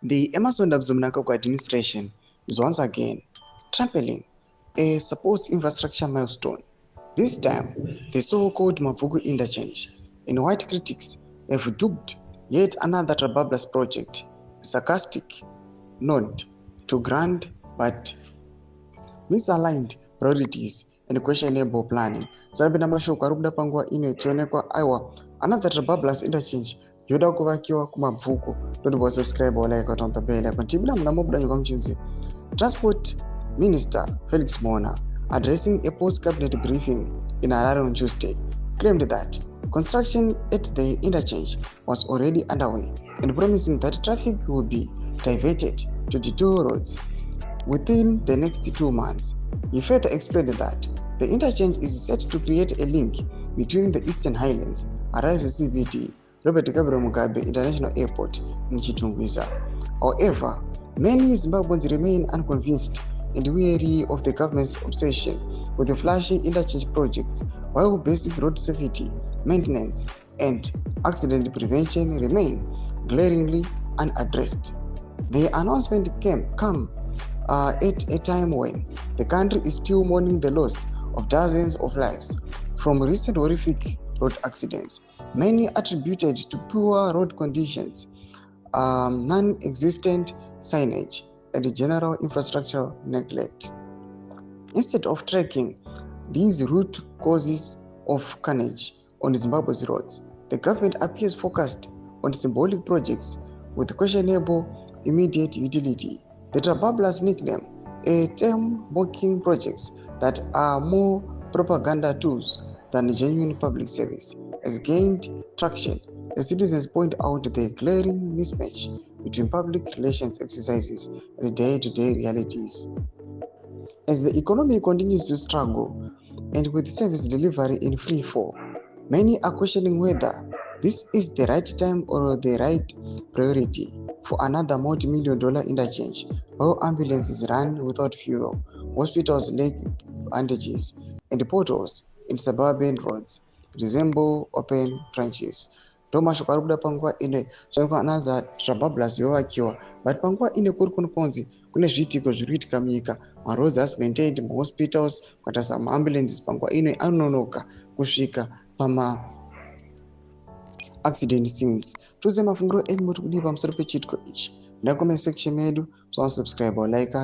The Emerson Mnangagwa administration is once again trampling a supposed infrastructure milestone. This time, the so-called Mabvuku Interchange, in white critics have duped yet another Trabablas project, a sarcastic nod to grand but misaligned priorities and questionable planning. Sabina mashoko ari kuda panguva ino ichionekwa aiwa another Trabablas Interchange yoda kuvakiwa kuMabvuku. Don't subscribe or like on the bell icon. Tibula mnamobuda nyuka mchinzi. Transport Minister Felix Mona, addressing a post-cabinet briefing in Harare on Tuesday, claimed that construction at the interchange was already underway and promising that traffic will be diverted to the two roads within the next 2 months. He further explained that the interchange is set to create a link between the Eastern Highlands, Harare CBD, Robert Gabriel Mugabe International Airport, and Chitungwiza. However, many Zimbabweans remain unconvinced and weary of the government's obsession with the flashy interchange projects, while basic road safety, maintenance, and accident prevention remain glaringly unaddressed. The announcement come at a time when the country is still mourning the loss of dozens of lives from recent horrific road accidents, many attributed to poor road conditions, non-existent signage, and general infrastructural neglect. Instead of tracking these root causes of carnage on Zimbabwe's roads, the government appears focused on symbolic projects with questionable immediate utility. The Trabablas nickname, a term mocking projects that are more propaganda tools than genuine public service, has gained traction as citizens point out the glaring mismatch between public relations exercises and day-to-day realities. As the economy continues to struggle and with service delivery in free fall, many are questioning whether this is the right time or the right priority for another multi-million-dollar interchange, while ambulances run without fuel, hospitals lack bandages, and portals in suburban roads resemble open trenches. Mashoko ari kuda panguva ine zvinoitwa anaza Trabablas yovakiwa, but panguva ine kuri kunonzi kune zviitiko zviri kuitika munyika, maroads hasi maintained, mahospitals, kwata maambulances panguva ino anonoka kusvika pama accident scenes. Tuze mafunguro enyu muri kudii pamusoro pechiitiko ichi? Nda comment section medu, subscribe or like.